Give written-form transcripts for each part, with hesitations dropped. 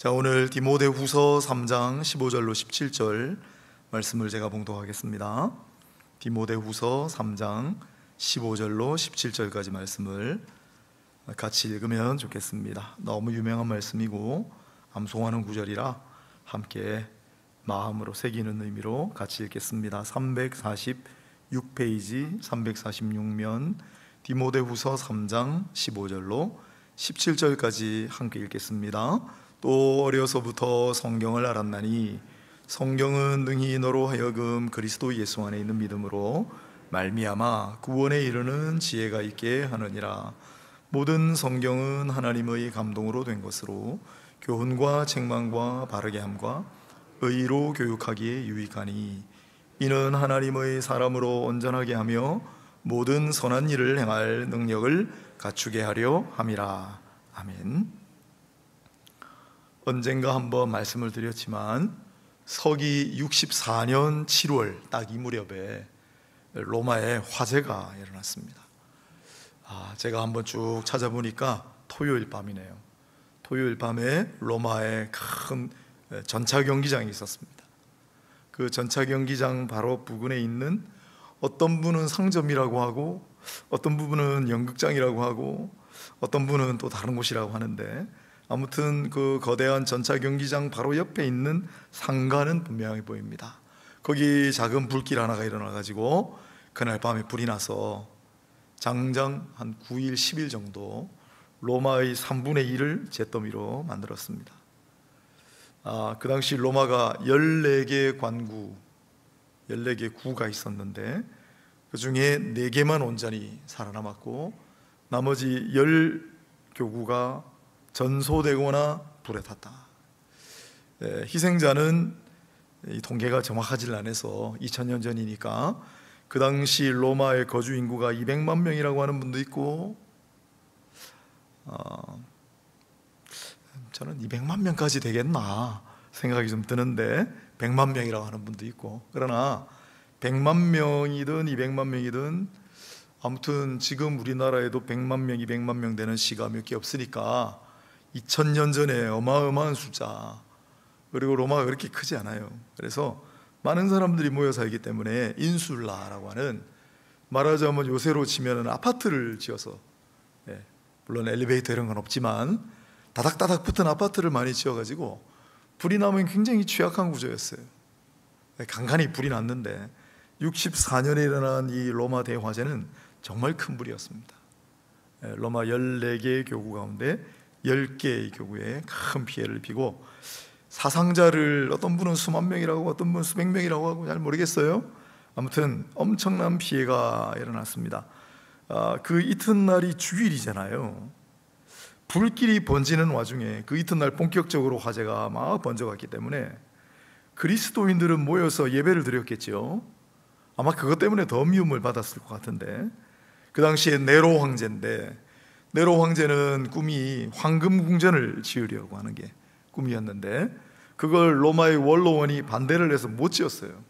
자, 오늘 디모데후서 3장 15절로 17절 말씀을 제가 봉독하겠습니다. 디모데후서 3장 15절로 17절까지 말씀을 같이 읽으면 좋겠습니다. 너무 유명한 말씀이고 암송하는 구절이라 함께 마음으로 새기는 의미로 같이 읽겠습니다. 346페이지 346면 디모데후서 3장 15절로 17절까지 함께 읽겠습니다. 또 어려서부터 성경을 알았나니 성경은 능히 너로 하여금 그리스도 예수 안에 있는 믿음으로 말미암아 구원에 이르는 지혜가 있게 하느니라. 모든 성경은 하나님의 감동으로 된 것으로 교훈과 책망과 바르게 함과 의로 교육하기에 유익하니 이는 하나님의 사람으로 온전하게 하며 모든 선한 일을 행할 능력을 갖추게 하려 함이라. 아멘. 언젠가 한번 말씀을 드렸지만 서기 64년 7월 딱 이 무렵에 로마에 화재가 일어났습니다. 제가 한번 쭉 찾아보니까 토요일 밤이네요. 토요일 밤에 로마에 큰 전차 경기장이 있었습니다. 그 전차 경기장 바로 부근에 있는 어떤 분은 상점이라고 하고 어떤 부분은 연극장이라고 하고 어떤 분은 또 다른 곳이라고 하는데, 아무튼 그 거대한 전차 경기장 바로 옆에 있는 상가는 분명히 보입니다. 거기 작은 불길 하나가 일어나가지고 그날 밤에 불이 나서 장장 한 9일, 10일 정도 로마의 3분의 1을 잿더미로 만들었습니다. 그 당시 로마가 14개 관구, 14개 구가 있었는데 그 중에 4개만 온전히 살아남았고 나머지 10교구가 전소되거나 불에 탔다. 희생자는 통계가 정확하지 않아서 2000년 전이니까 그 당시 로마의 거주 인구가 200만 명이라고 하는 분도 있고 저는 200만 명까지 되겠나 생각이 좀 드는데 100만 명이라고 하는 분도 있고, 그러나 100만 명이든 200만 명이든 아무튼 지금 우리나라에도 100만 명, 200만 명 되는 시가 몇 개 없으니까 2000년 전에 어마어마한 숫자, 그리고 로마가 그렇게 크지 않아요. 그래서 많은 사람들이 모여 살기 때문에 인슐라라고 하는, 말하자면 요새로 치면 아파트를 지어서, 물론 엘리베이터 이런 건 없지만 다닥다닥 붙은 아파트를 많이 지어가지고 불이 나면 굉장히 취약한 구조였어요. 간간히 불이 났는데 64년에 일어난 이 로마 대화재는 정말 큰 불이었습니다. 로마 14개의 교구 가운데 10개의 교구에 큰 피해를 입히고 사상자를 어떤 분은 수만 명이라고 어떤 분은 수백 명이라고 하고 잘 모르겠어요. 아무튼 엄청난 피해가 일어났습니다. 그 이튿날이 주일이잖아요. 불길이 번지는 와중에 그 이튿날 본격적으로 화재가 막 번져갔기 때문에 그리스도인들은 모여서 예배를 드렸겠죠. 아마 그것 때문에 더 미움을 받았을 것 같은데, 그 당시에 네로 황제인데, 네로 황제는 꿈이 황금 궁전을 지으려고 하는 게 꿈이었는데 그걸 로마의 원로원이 반대를 해서 못 지었어요.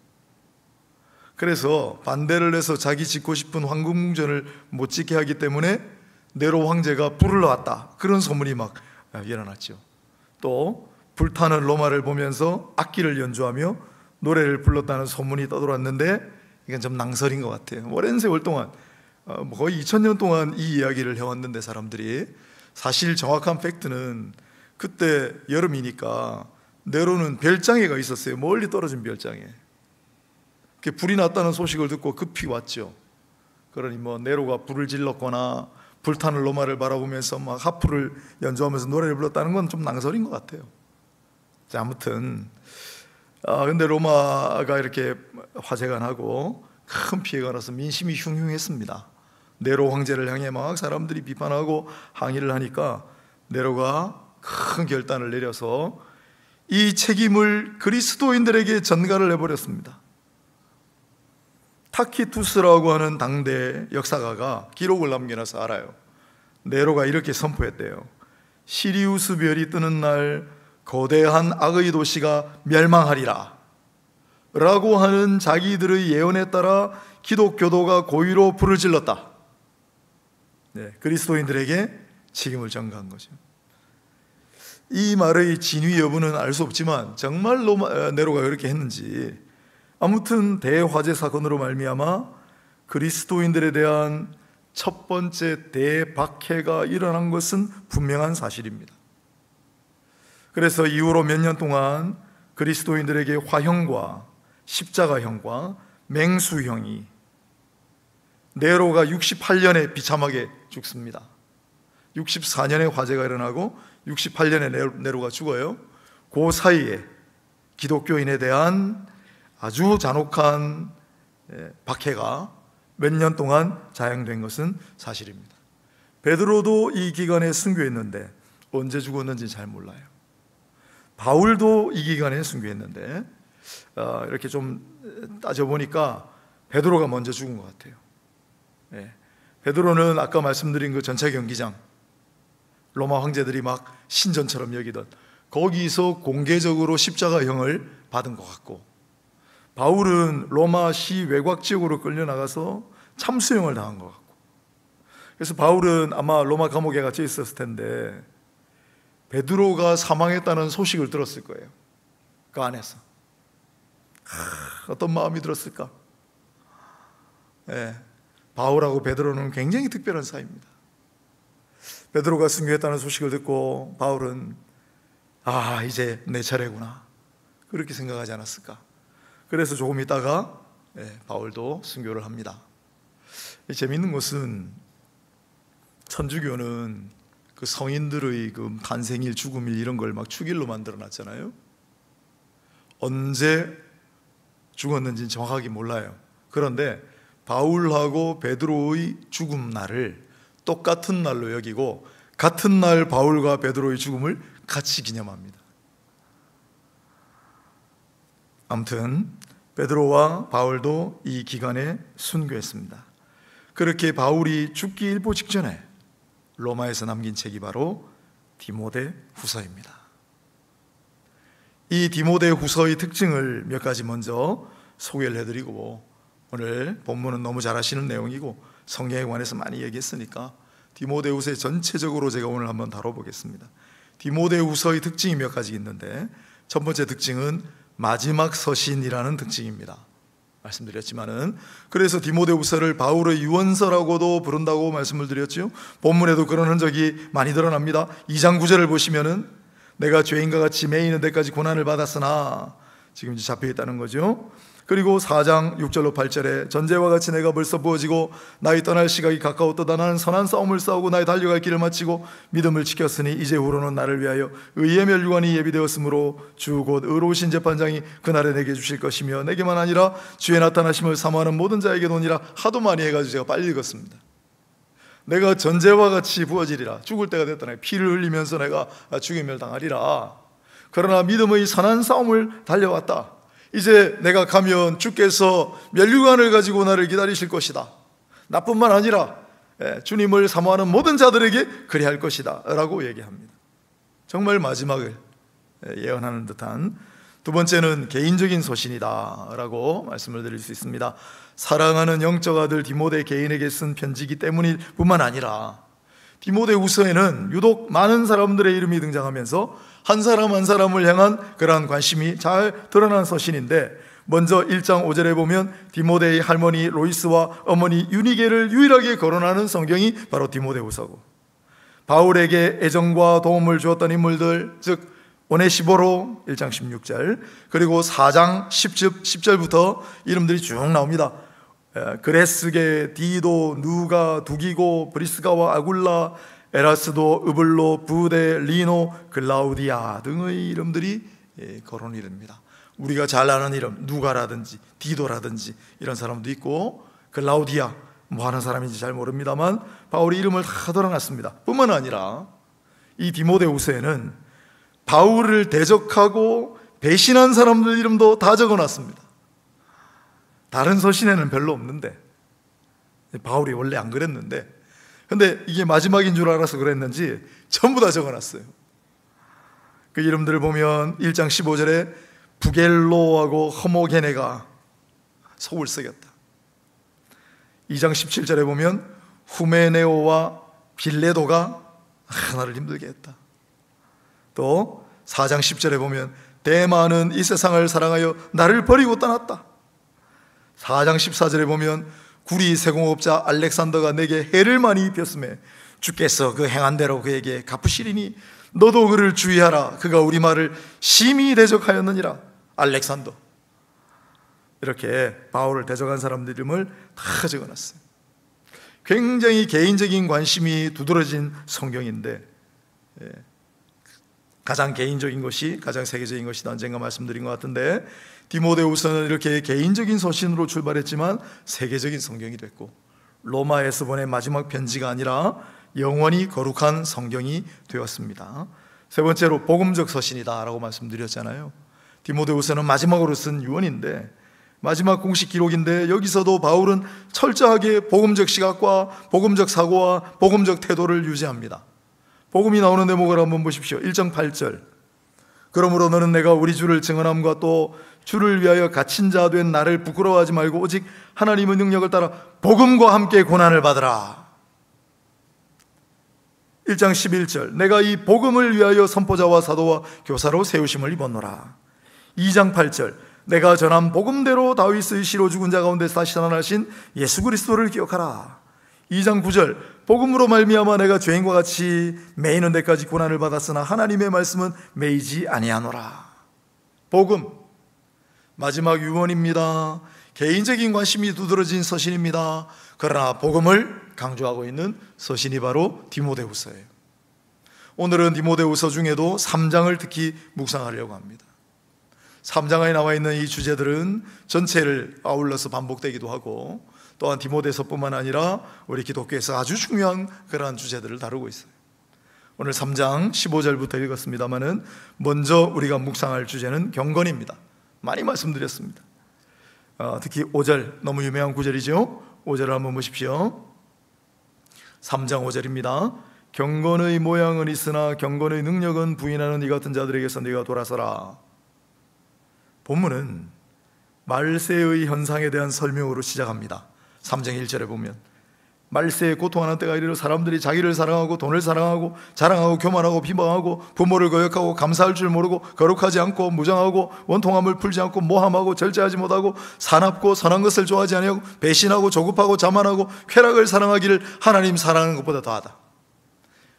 그래서 반대를 해서 자기 짓고 싶은 황금 궁전을 못 짓게 하기 때문에 네로 황제가 불을 놨다, 그런 소문이 막 일어났죠. 또 불타는 로마를 보면서 악기를 연주하며 노래를 불렀다는 소문이 떠돌았는데 이건 좀 낭설인 것 같아요. 오랜 세월 동안 거의 2000년 동안 이 이야기를 해왔는데 사람들이, 사실 정확한 팩트는 그때 여름이니까 네로는 별장에가 있었어요. 멀리 떨어진 별장에. 불이 났다는 소식을 듣고 급히 왔죠. 그러니 네로가 불을 질렀거나 불타는 로마를 바라보면서 막 하프를 연주하면서 노래를 불렀다는 건 좀 낭설인 것 같아요. 자, 아무튼 근데 로마가 이렇게 화재가 나고 큰 피해가 나서 민심이 흉흉했습니다. 네로 황제를 향해 막 사람들이 비판하고 항의를 하니까 네로가 큰 결단을 내려서 이 책임을 그리스도인들에게 전가를 해버렸습니다. 타키투스라고 하는 당대 역사가가 기록을 남겨놔서 알아요. 네로가 이렇게 선포했대요. 시리우스 별이 뜨는 날 거대한 악의 도시가 멸망하리라 라고 하는 자기들의 예언에 따라 기독교도가 고의로 불을 질렀다. 그리스도인들에게 책임을 전가한 거죠. 이 말의 진위 여부는 알 수 없지만 정말 네로가 그렇게 했는지, 아무튼 대화재 사건으로 말미암아 그리스도인들에 대한 첫 번째 대박해가 일어난 것은 분명한 사실입니다. 그래서 이후로 몇 년 동안 그리스도인들에게 화형과 십자가형과 맹수형이, 네로가 68년에 비참하게 죽습니다. 64년에 화재가 일어나고 68년에 네로가 죽어요. 그 사이에 기독교인에 대한 아주 잔혹한 박해가 몇 년 동안 자행된 것은 사실입니다. 베드로도 이 기간에 순교했는데 언제 죽었는지 잘 몰라요. 바울도 이 기간에 순교했는데 이렇게 좀 따져보니까 베드로가 먼저 죽은 것 같아요. 베드로는 아까 말씀드린 그 전차 경기장, 로마 황제들이 막 신전처럼 여기던 거기서 공개적으로 십자가형을 받은 것 같고, 바울은 로마 시 외곽 지역으로 끌려나가서 참수형을 당한 것 같고, 그래서 바울은 아마 로마 감옥에 갇혀 있었을 텐데 베드로가 사망했다는 소식을 들었을 거예요. 그 안에서 어떤 마음이 들었을까? 바울하고 베드로는 굉장히 특별한 사이입니다. 베드로가 순교했다는 소식을 듣고 바울은 이제 내 차례구나, 그렇게 생각하지 않았을까? 그래서 조금 있다가 바울도 순교를 합니다. 재미있는 것은 천주교는 그 성인들의 그 탄생일, 죽음일 이런 걸 막 축일로 만들어 놨잖아요. 언제 죽었는지는 정확하게 몰라요. 그런데 바울하고 베드로의 죽음 날을 똑같은 날로 여기고 같은 날 바울과 베드로의 죽음을 같이 기념합니다. 아무튼 베드로와 바울도 이 기간에 순교했습니다. 그렇게 바울이 죽기 일보 직전에 로마에서 남긴 책이 바로 디모데 후서입니다. 이 디모데 후서의 특징을 몇 가지 먼저 소개를 해드리고, 오늘 본문은 너무 잘 아시는 내용이고 성경에 관해서 많이 얘기했으니까 디모데후서의 전체적으로 제가 오늘 한번 다뤄보겠습니다. 디모데후서의 특징이 몇 가지 있는데, 첫 번째 특징은 마지막 서신이라는 특징입니다. 말씀드렸지만은, 그래서 디모데후서를 바울의 유언서라고도 부른다고 말씀을 드렸죠. 본문에도 그런 흔적이 많이 드러납니다. 2장 9절을 보시면은 내가 죄인과 같이 매이는 데까지 고난을 받았으나, 지금 이제 잡혀 있다는 거죠. 그리고 4장 6절로 8절에 전제와 같이 내가 벌써 부어지고 나의 떠날 시각이 가까웠도다. 나는 선한 싸움을 싸우고 나의 달려갈 길을 마치고 믿음을 지켰으니 이제후로는 나를 위하여 의의 멸류관이 예비되었으므로 주 곧 의로우신 재판장이 그날에 내게 주실 것이며 내게만 아니라 주의 나타나심을 사모하는 모든 자에게 노니라. 하도 많이 해가지고 제가 빨리 읽었습니다. 내가 전제와 같이 부어지리라. 죽을 때가 됐다네. 피를 흘리면서 내가 죽임을 당하리라. 그러나 믿음의 선한 싸움을 달려왔다. 이제 내가 가면 주께서 멸류관을 가지고 나를 기다리실 것이다. 나뿐만 아니라 주님을 사모하는 모든 자들에게 그리할 것이다 라고 얘기합니다. 정말 마지막을 예언하는 듯한. 두 번째는 개인적인 서신이다 라고 말씀을 드릴 수 있습니다. 사랑하는 영적 아들 디모데 개인에게 쓴 편지이기 때문일 뿐만 아니라, 디모데후서에는 유독 많은 사람들의 이름이 등장하면서 한 사람 한 사람을 향한 그러한 관심이 잘 드러난 서신인데, 먼저 1장 5절에 보면 디모데의 할머니 로이스와 어머니 유니게를 유일하게 거론하는 성경이 바로 디모데후서고, 바울에게 애정과 도움을 주었던 인물들, 즉 오네시보로 1장 16절, 그리고 4장 10절부터 이름들이 쭉 나옵니다. 그레스게, 디도, 누가, 두기고, 브리스가와 아굴라, 에라스도, 으블로, 부데, 리노, 글라우디아 등의 이름들이 거론이 됩니다. 우리가 잘 아는 이름, 누가라든지 디도라든지 이런 사람도 있고, 글라우디아 뭐 하는 사람인지 잘 모릅니다만 바울이 이름을 다 드러났습니다. 뿐만 아니라 이 디모데후서에는 바울을 대적하고 배신한 사람들 이름도 다 적어놨습니다. 다른 서신에는 별로 없는데, 바울이 원래 안 그랬는데, 근데 이게 마지막인 줄 알아서 그랬는지 전부 다 적어놨어요. 그 이름들을 보면 1장 15절에 부겔로하고 허모게네가 속을 썩였다. 2장 17절에 보면 후메네오와 빌레도가 나를 힘들게 했다. 또 4장 10절에 보면 대만은 이 세상을 사랑하여 나를 버리고 떠났다. 4장 14절에 보면 구리 세공업자 알렉산더가 내게 해를 많이 입혔음에 주께서 그 행한 대로 그에게 갚으시리니 너도 그를 주의하라. 그가 우리 말을 심히 대적하였느니라. 알렉산더. 이렇게 바울을 대적한 사람들 이름을 다 적어놨어요. 굉장히 개인적인 관심이 두드러진 성경인데, 가장 개인적인 것이 가장 세계적인 것이다 언젠가 말씀드린 것 같은데, 디모데후서는 이렇게 개인적인 서신으로 출발했지만 세계적인 성경이 됐고, 로마에서 보낸 마지막 편지가 아니라 영원히 거룩한 성경이 되었습니다. 세 번째로 복음적 서신이다 라고 말씀드렸잖아요. 디모데후서는 마지막으로 쓴 유언인데, 마지막 공식 기록인데, 여기서도 바울은 철저하게 복음적 시각과 복음적 사고와 복음적 태도를 유지합니다. 복음이 나오는 대목을 한번 보십시오. 1장 8절. 그러므로 너는 내가 우리 주를 증언함과 또 주를 위하여 갇힌 자 된 나를 부끄러워하지 말고 오직 하나님의 능력을 따라 복음과 함께 고난을 받으라. 1장 11절. 내가 이 복음을 위하여 선포자와 사도와 교사로 세우심을 입었노라. 2장 8절. 내가 전한 복음대로 다윗의 시로 죽은 자 가운데서 다시 살아나신 예수 그리스도를 기억하라. 2장 9절. 복음으로 말미암아 내가 죄인과 같이 매이는 데까지 고난을 받았으나 하나님의 말씀은 매이지 아니하노라. 복음, 마지막 유언입니다. 개인적인 관심이 두드러진 서신입니다. 그러나 복음을 강조하고 있는 서신이 바로 디모데후서예요. 오늘은 디모데후서 중에도 3장을 특히 묵상하려고 합니다. 3장에 나와 있는 이 주제들은 전체를 아울러서 반복되기도 하고, 또한 디모데서뿐만 아니라 우리 기독교에서 아주 중요한 그러한 주제들을 다루고 있어요. 오늘 3장 15절부터 읽었습니다마는 먼저 우리가 묵상할 주제는 경건입니다. 많이 말씀드렸습니다. 특히 5절, 너무 유명한 구절이죠. 5절을 한번 보십시오. 3장 5절입니다. 경건의 모양은 있으나 경건의 능력은 부인하는 이 같은 자들에게서 네가 돌아서라. 본문은 말세의 현상에 대한 설명으로 시작합니다. 3장 1절에 보면 말세에 고통하는 때가 이르러 사람들이 자기를 사랑하고 돈을 사랑하고 자랑하고 교만하고 비방하고 부모를 거역하고 감사할 줄 모르고 거룩하지 않고 무정하고 원통함을 풀지 않고 모함하고 절제하지 못하고 사납고 선한 것을 좋아하지 아니하고 배신하고 조급하고 자만하고 쾌락을 사랑하기를 하나님 사랑하는 것보다 더하다.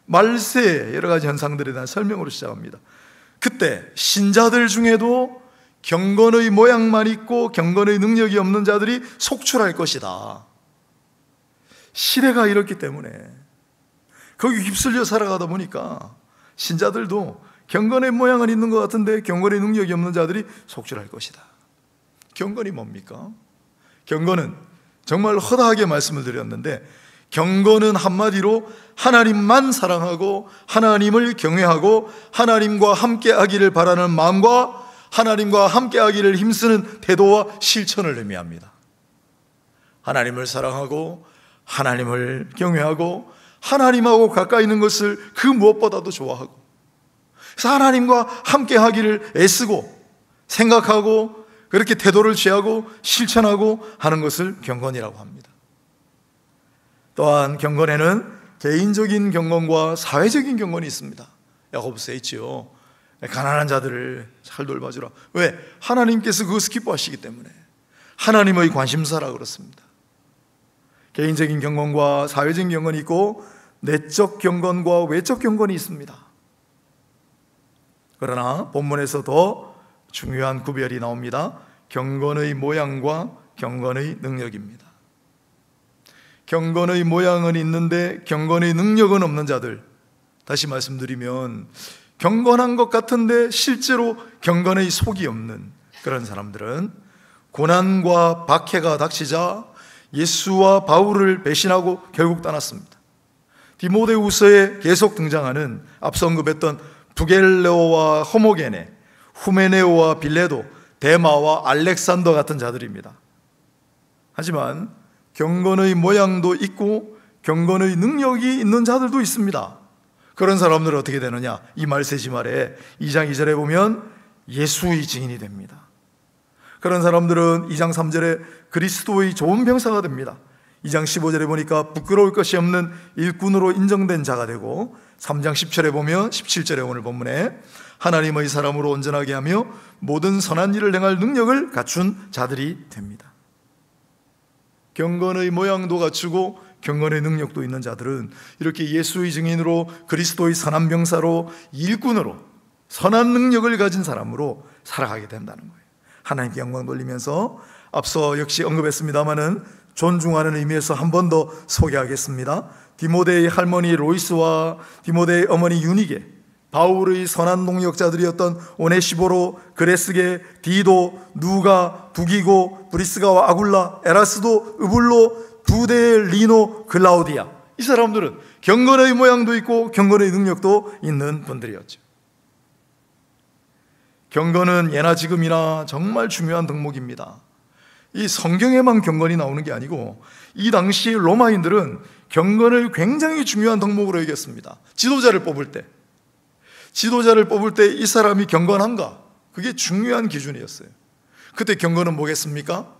말세의 여러 가지 현상들에 대한 설명으로 시작합니다. 그때 신자들 중에도 경건의 모양만 있고 경건의 능력이 없는 자들이 속출할 것이다. 시대가 이렇기 때문에 거기 휩쓸려 살아가다 보니까 신자들도 경건의 모양은 있는 것 같은데 경건의 능력이 없는 자들이 속출할 것이다. 경건이 뭡니까? 경건은 정말 허다하게 말씀을 드렸는데, 경건은 한마디로 하나님만 사랑하고 하나님을 경외하고 하나님과 함께하기를 바라는 마음과 하나님과 함께하기를 힘쓰는 태도와 실천을 의미합니다. 하나님을 사랑하고 하나님을 경외하고 하나님하고 가까이 있는 것을 그 무엇보다도 좋아하고, 그래서 하나님과 함께하기를 애쓰고 생각하고 그렇게 태도를 취하고 실천하고 하는 것을 경건이라고 합니다. 또한 경건에는 개인적인 경건과 사회적인 경건이 있습니다. 야고보서에 있지요. 가난한 자들을 잘 돌봐주라. 왜? 하나님께서 그것을 기뻐하시기 때문에. 하나님의 관심사라 그렇습니다. 개인적인 경건과 사회적인 경건이 있고 내적 경건과 외적 경건이 있습니다. 그러나 본문에서 더 중요한 구별이 나옵니다. 경건의 모양과 경건의 능력입니다. 경건의 모양은 있는데 경건의 능력은 없는 자들, 다시 말씀드리면 경건한 것 같은데 실제로 경건의 속이 없는 그런 사람들은 고난과 박해가 닥치자 예수와 바울을 배신하고 결국 떠났습니다. 디모데후서에 계속 등장하는 앞서 언급했던 부겔레오와 호모게네, 후메네오와 빌레도, 데마와 알렉산더 같은 자들입니다. 하지만 경건의 모양도 있고 경건의 능력이 있는 자들도 있습니다. 그런 사람들은 어떻게 되느냐? 이 말세지 말에 2장 2절에 보면 예수의 증인이 됩니다. 그런 사람들은 2장 3절에 그리스도의 좋은 병사가 됩니다. 2장 15절에 보니까 부끄러울 것이 없는 일꾼으로 인정된 자가 되고, 3장 10절에 보면 17절에 오늘 본문에 하나님의 사람으로 온전하게 하며 모든 선한 일을 행할 능력을 갖춘 자들이 됩니다. 경건의 모양도 갖추고 경건의 능력도 있는 자들은 이렇게 예수의 증인으로, 그리스도의 선한 병사로, 일꾼으로, 선한 능력을 가진 사람으로 살아가게 된다는 거예요. 하나님께 영광 돌리면서 앞서 역시 언급했습니다마는 존중하는 의미에서 한 번 더 소개하겠습니다. 디모데의 할머니 로이스와 디모데의 어머니 유니게, 바울의 선한 동역자들이었던 오네시보로, 그레스게, 디도, 누가, 두기고, 브리스가와 아굴라, 에라스도, 으블로, 두데, 리노, 글라우디아, 이 사람들은 경건의 모양도 있고 경건의 능력도 있는 분들이었죠. 경건은 예나 지금이나 정말 중요한 덕목입니다. 이 성경에만 경건이 나오는 게 아니고 이 당시 로마인들은 경건을 굉장히 중요한 덕목으로 여겼습니다. 지도자를 뽑을 때 이 사람이 경건한가? 그게 중요한 기준이었어요. 그때 경건은 뭐겠습니까?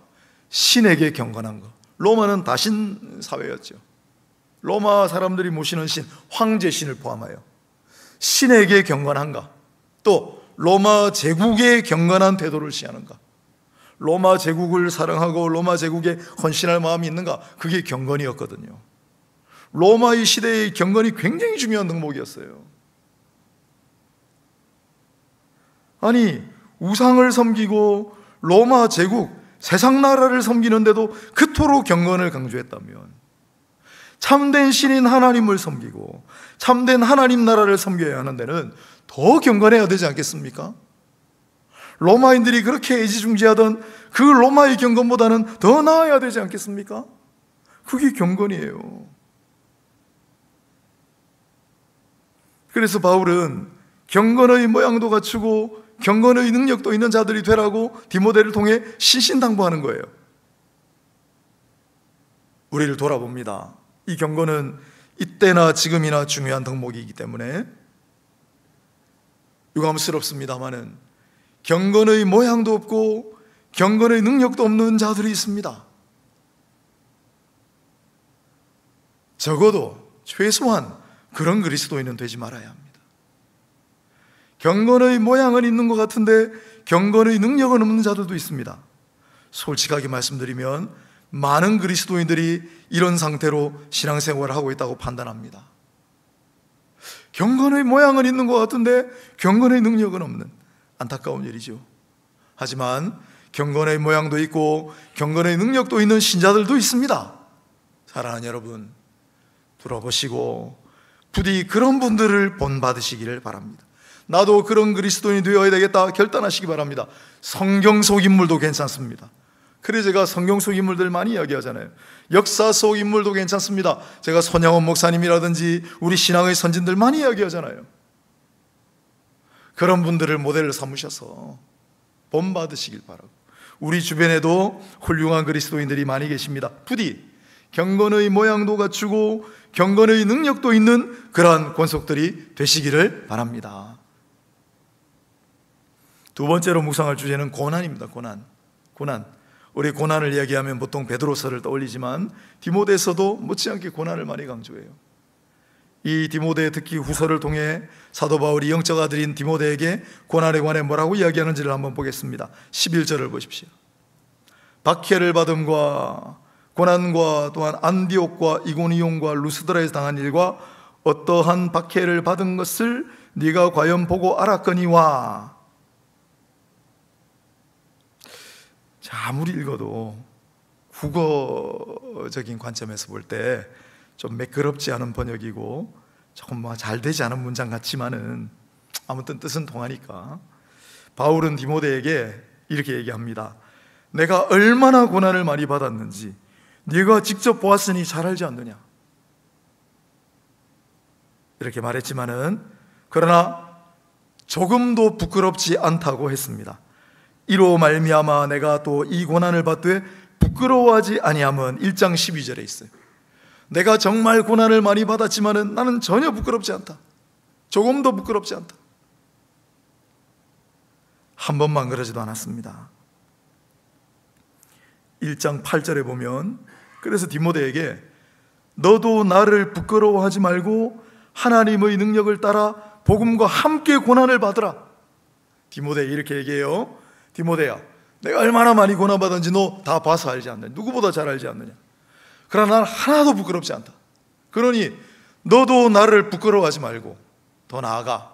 신에게 경건한 거. 로마는 다신 사회였죠. 로마 사람들이 모시는 신, 황제 신을 포함하여 신에게 경건한가? 또 로마 제국에 경건한 태도를 취하는가? 로마 제국을 사랑하고 로마 제국에 헌신할 마음이 있는가? 그게 경건이었거든요. 로마의 시대의 경건이 굉장히 중요한 덕목이었어요. 아니, 우상을 섬기고 로마 제국, 세상 나라를 섬기는데도 그토록 경건을 강조했다면, 참된 신인 하나님을 섬기고 참된 하나님 나라를 섬겨야 하는 데는 더 경건해야 되지 않겠습니까? 로마인들이 그렇게 애지중지하던 그 로마의 경건보다는 더 나아야 되지 않겠습니까? 그게 경건이에요. 그래서 바울은 경건의 모양도 갖추고 경건의 능력도 있는 자들이 되라고 디모데를 통해 신신당부하는 거예요. 우리를 돌아봅니다. 이 경건은 이때나 지금이나 중요한 덕목이기 때문에 유감스럽습니다마는 경건의 모양도 없고 경건의 능력도 없는 자들이 있습니다. 적어도 최소한 그런 그리스도인은 되지 말아야 합니다. 경건의 모양은 있는 것 같은데 경건의 능력은 없는 자들도 있습니다. 솔직하게 말씀드리면 많은 그리스도인들이 이런 상태로 신앙생활을 하고 있다고 판단합니다. 경건의 모양은 있는 것 같은데 경건의 능력은 없는, 안타까운 일이죠. 하지만 경건의 모양도 있고 경건의 능력도 있는 신자들도 있습니다. 사랑하는 여러분, 들어보시고 부디 그런 분들을 본받으시기를 바랍니다. 나도 그런 그리스도인이 되어야 되겠다 결단하시기 바랍니다. 성경 속 인물도 괜찮습니다. 그래서 제가 성경 속 인물들 많이 이야기하잖아요. 역사 속 인물도 괜찮습니다. 제가 손양원 목사님이라든지 우리 신앙의 선진들 많이 이야기하잖아요. 그런 분들을 모델로 삼으셔서 본받으시길 바라고, 우리 주변에도 훌륭한 그리스도인들이 많이 계십니다. 부디 경건의 모양도 갖추고 경건의 능력도 있는 그러한 권속들이 되시기를 바랍니다. 두 번째로 묵상할 주제는 고난입니다. 고난. 우리 고난을 이야기하면 보통 베드로서를 떠올리지만 디모데서도 못지않게 고난을 많이 강조해요. 이 디모데, 특히 후서를 통해 사도 바울이 영적 아들인 디모데에게 고난에 관해 뭐라고 이야기하는지를 한번 보겠습니다. 11절을 보십시오. 박해를 받음과 고난과 또한 안디옥과 이고니온과 루스드라에서 당한 일과 어떠한 박해를 받은 것을 네가 과연 보고 알았거니와. 자, 아무리 읽어도 국어적인 관점에서 볼 때 좀 매끄럽지 않은 번역이고 조금 잘 되지 않은 문장 같지만은 아무튼 뜻은 통하니까 바울은 디모데에게 이렇게 얘기합니다. 내가 얼마나 고난을 많이 받았는지 네가 직접 보았으니 잘 알지 않느냐. 이렇게 말했지만은 그러나 조금도 부끄럽지 않다고 했습니다. 이로 말미암아 내가 또 이 고난을 받되 부끄러워하지 아니함은 1장 12절에 있어요. 내가 정말 고난을 많이 받았지만은 나는 전혀 부끄럽지 않다. 조금도 부끄럽지 않다. 한 번만 그러지도 않았습니다. 1장 8절에 보면 그래서 디모데에게 너도 나를 부끄러워하지 말고 하나님의 능력을 따라 복음과 함께 고난을 받으라. 디모데에 이렇게 얘기해요. 디모데야, 내가 얼마나 많이 고난받았는지 너 다 봐서 알지 않느냐? 누구보다 잘 알지 않느냐? 그러나 나는 하나도 부끄럽지 않다. 그러니 너도 나를 부끄러워하지 말고 더 나아가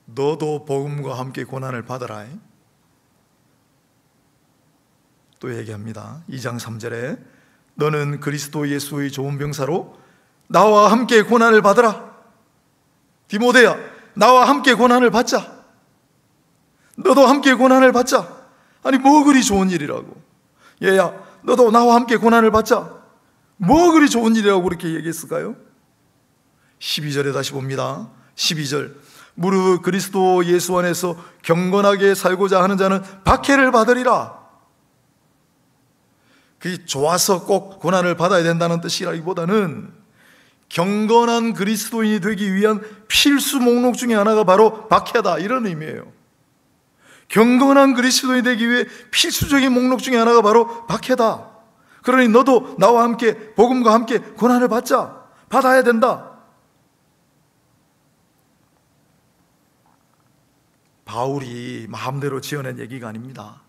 너도 복음과 함께 고난을 받아라. 또 얘기합니다. 2장 3절에 너는 그리스도 예수의 좋은 병사로 나와 함께 고난을 받으라. 디모데야, 나와 함께 고난을 받자. 너도 함께 고난을 받자. 아니 뭐 그리 좋은 일이라고. 얘야, 너도 나와 함께 고난을 받자. 뭐 그리 좋은 일이라고 그렇게 얘기했을까요? 12절에 다시 봅니다. 12절, 무릇 그리스도 예수 안에서 경건하게 살고자 하는 자는 박해를 받으리라. 그게 좋아서 꼭 고난을 받아야 된다는 뜻이라기보다는 경건한 그리스도인이 되기 위한 필수 목록 중에 하나가 바로 박해다, 이런 의미예요. 경건한 그리스도인이 되기 위해 필수적인 목록 중에 하나가 바로 박해다. 그러니 너도 나와 함께 복음과 함께 고난을 받아야 된다. 바울이 마음대로 지어낸 얘기가 아닙니다.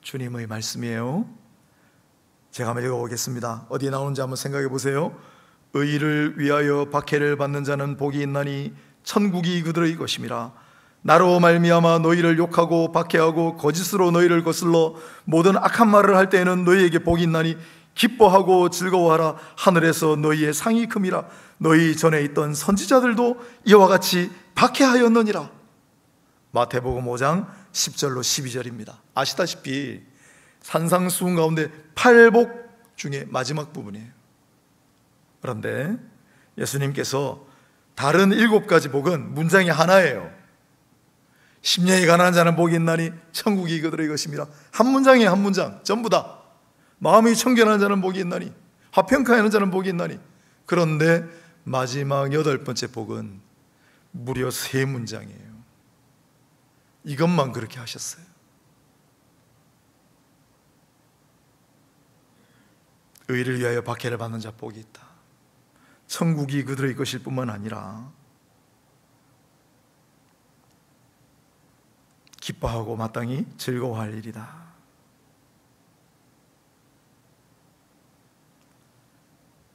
주님의 말씀이에요. 제가 한번 읽어보겠습니다. 어디에 나오는지 한번 생각해 보세요. 의를 위하여 박해를 받는 자는 복이 있나니 천국이 그들의 것임이라. 나로 말미암아 너희를 욕하고 박해하고 거짓으로 너희를 거슬러 모든 악한 말을 할 때에는 너희에게 복이 있나니 기뻐하고 즐거워하라. 하늘에서 너희의 상이 큼이라. 너희 전에 있던 선지자들도 이와 같이 박해하였느니라. 마태복음 5장 10절로 12절입니다. 아시다시피 산상수훈 가운데 팔복 중에 마지막 부분이에요. 그런데 예수님께서 다른 7가지 복은 문장이 하나예요. 심령이 가난한 자는 복이 있나니 천국이 그들의 것임이라. 한 문장이에요. 한 문장 전부 다. 마음이 청결한 자는 복이 있나니, 화평케하는 자는 복이 있나니. 그런데 마지막 8번째 복은 무려 3문장이에요. 이것만 그렇게 하셨어요. 의를 위하여 박해를 받는 자 복이 있다. 천국이 그들의 것일 뿐만 아니라 기뻐하고 마땅히 즐거워할 일이다.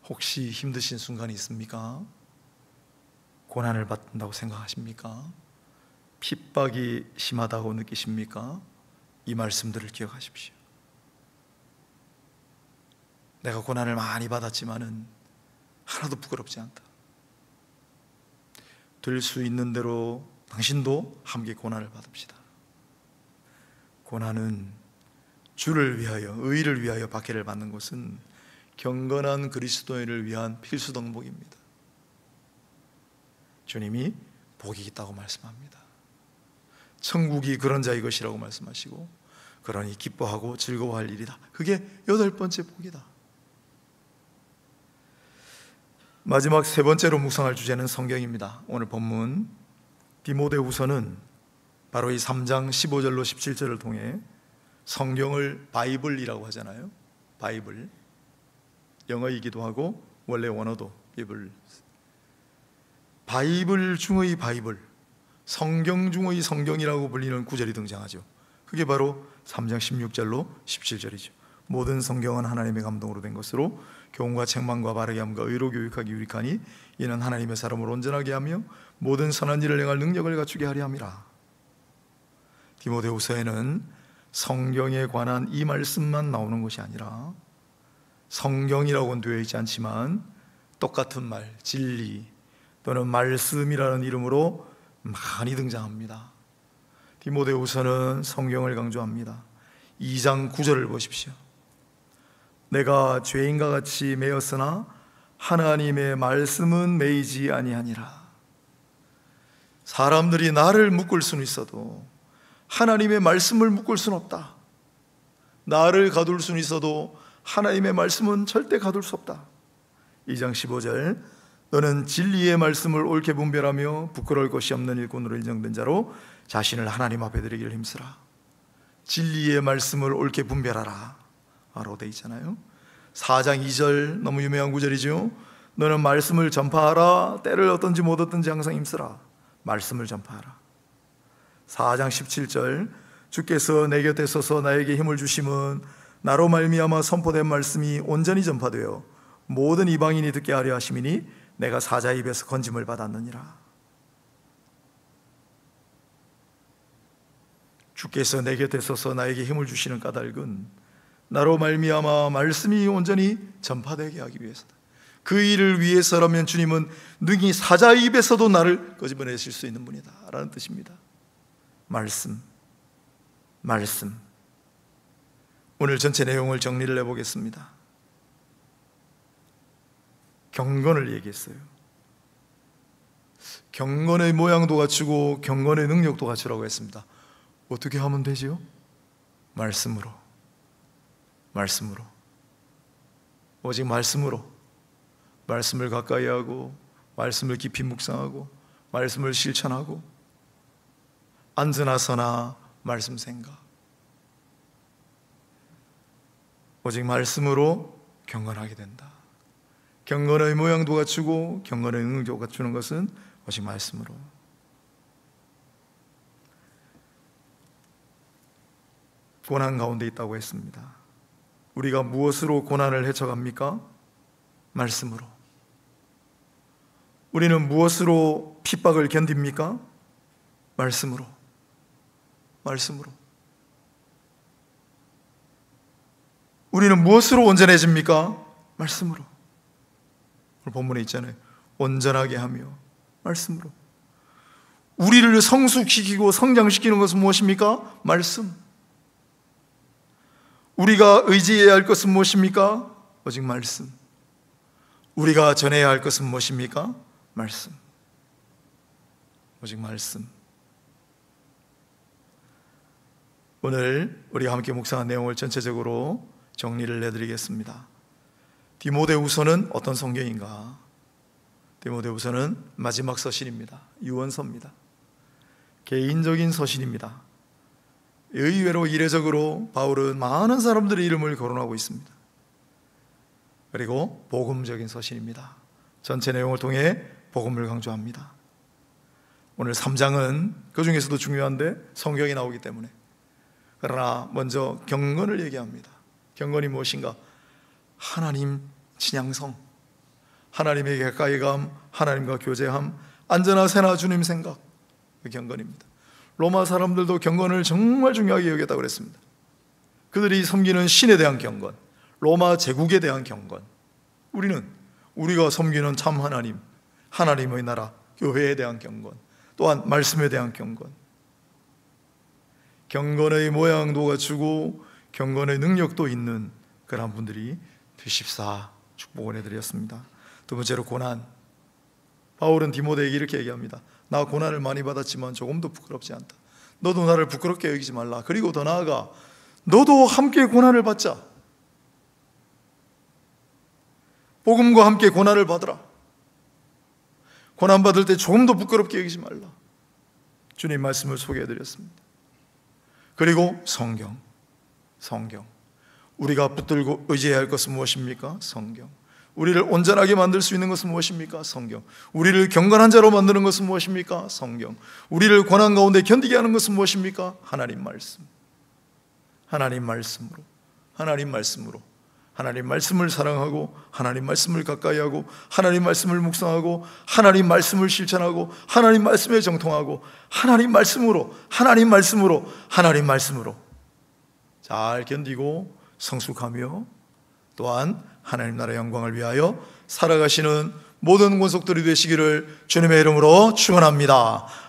혹시 힘드신 순간이 있습니까? 고난을 받는다고 생각하십니까? 핍박이 심하다고 느끼십니까? 이 말씀들을 기억하십시오. 내가 고난을 많이 받았지만은 하나도 부끄럽지 않다. 될 수 있는 대로 당신도 함께 고난을 받읍시다. 고난은 주를 위하여, 의를 위하여 박해를 받는 것은 경건한 그리스도인을 위한 필수 덕목입니다. 주님이 복이 있다고 말씀합니다. 천국이 그런 자의 것이라고 말씀하시고, 그러니 기뻐하고 즐거워할 일이다. 그게 8번째 복이다. 마지막 3번째로 묵상할 주제는 성경입니다. 오늘 본문 디모데후서는 바로 이 3장 15절로 17절을 통해 성경을 바이블이라고 하잖아요. 바이블, 영어이기도 하고 원래 원어도 비블, 바이블 중의 바이블, 성경 중의 성경이라고 불리는 구절이 등장하죠. 그게 바로 3장 16절로 17절이죠. 모든 성경은 하나님의 감동으로 된 것으로 교훈과 책망과 바르게 함과 의로 교육하기 유익하니 이는 하나님의 사람을 온전하게 하며 모든 선한 일을 행할 능력을 갖추게 하려 함이라. 디모데후서에는 성경에 관한 이 말씀만 나오는 것이 아니라 성경이라고는 되어 있지 않지만 똑같은 말, 진리 또는 말씀이라는 이름으로 많이 등장합니다. 디모데후서는 성경을 강조합니다. 2장 9절을 보십시오. 내가 죄인과 같이 매였으나 하나님의 말씀은 매이지 아니하니라. 사람들이 나를 묶을 수는 있어도 하나님의 말씀을 묶을 수는 없다. 나를 가둘 수는 있어도 하나님의 말씀은 절대 가둘 수 없다. 2장 15절, 너는 진리의 말씀을 옳게 분별하며 부끄러울 것이 없는 일꾼으로 인정된 자로 자신을 하나님 앞에 드리기를 힘쓰라. 진리의 말씀을 옳게 분별하라 라고 되어 있잖아요. 4장 2절 너무 유명한 구절이죠. 너는 말씀을 전파하라. 때를 얻든지 못 얻든지 항상 힘쓰라. 말씀을 전파하라. 4장 17절 주께서 내 곁에 서서 나에게 힘을 주심은 나로 말미암아 선포된 말씀이 온전히 전파되어 모든 이방인이 듣게 하려 하심이니 내가 사자의 입에서 건짐을 받았느니라. 주께서 내 곁에 서서 나에게 힘을 주시는 까닭은 나로 말미암아 말씀이 온전히 전파되게 하기 위해서다. 그 일을 위해서라면 주님은 능히 사자의 입에서도 나를 끄집어내실 수 있는 분이다 라는 뜻입니다. 말씀. 오늘 전체 내용을 정리를 해보겠습니다. 경건을 얘기했어요. 경건의 모양도 갖추고 경건의 능력도 갖추라고 했습니다. 어떻게 하면 되지요? 말씀으로. 오직 말씀으로. 말씀을 가까이 하고 말씀을 깊이 묵상하고 말씀을 실천하고 앉으나 서나 말씀 생각. 오직 말씀으로 경건하게 된다. 경건의 모양도 갖추고 경건의 능력도 갖추는 것은 오직 말씀으로. 고난 가운데 있다고 했습니다. 우리가 무엇으로 고난을 헤쳐갑니까? 말씀으로. 우리는 무엇으로 핍박을 견딥니까? 말씀으로. 우리는 무엇으로 온전해집니까? 말씀으로. 오늘 본문에 있잖아요. 온전하게 하며 말씀으로. 우리를 성숙시키고 성장시키는 것은 무엇입니까? 말씀. 우리가 의지해야 할 것은 무엇입니까? 오직 말씀. 우리가 전해야 할 것은 무엇입니까? 말씀. 오직 말씀. 오늘 우리가 함께 묵상한 내용을 전체적으로 정리를 해드리겠습니다. 디모데후서는 어떤 성경인가? 디모데후서는 마지막 서신입니다. 유언서입니다. 개인적인 서신입니다. 의외로 이례적으로 바울은 많은 사람들의 이름을 거론하고 있습니다. 그리고 복음적인 서신입니다. 전체 내용을 통해 복음을 강조합니다. 오늘 3장은 그 중에서도 중요한데 성경이 나오기 때문에. 그러나 먼저 경건을 얘기합니다. 경건이 무엇인가? 하나님 친양성, 하나님에게 가까이 감, 하나님과 교제함, 안전하 세나 주님 생각. 그 경건입니다. 로마 사람들도 경건을 정말 중요하게 여겼다고 그랬습니다. 그들이 섬기는 신에 대한 경건, 로마 제국에 대한 경건. 우리가 섬기는 참 하나님, 하나님의 나라, 교회에 대한 경건, 또한 말씀에 대한 경건. 경건의 모양도 갖추고 경건의 능력도 있는 그런 분들이 되십사 축복을 해드렸습니다. 두 번째로 고난. 바울은 디모데에게 이렇게 얘기합니다. 나 고난을 많이 받았지만 조금도 부끄럽지 않다. 너도 나를 부끄럽게 여기지 말라. 그리고 더 나아가 너도 함께 고난을 받자. 복음과 함께 고난을 받으라. 고난 받을 때 조금도 부끄럽게 여기지 말라. 주님 말씀을 소개해드렸습니다. 그리고 성경. 우리가 붙들고 의지해야 할 것은 무엇입니까? 성경. 우리를 온전하게 만들 수 있는 것은 무엇입니까? 성경. 우리를 경건한 자로 만드는 것은 무엇입니까? 성경. 우리를 고난 가운데 견디게 하는 것은 무엇입니까? 하나님 말씀. 하나님 말씀으로. 하나님 말씀을 사랑하고 하나님 말씀을 가까이 하고 하나님 말씀을 묵상하고 하나님 말씀을 실천하고 하나님 말씀에 정통하고 하나님 말씀으로 잘 견디고 성숙하며 또한 하나님 나라의 영광을 위하여 살아가시는 모든 권속들이 되시기를 주님의 이름으로 축원합니다.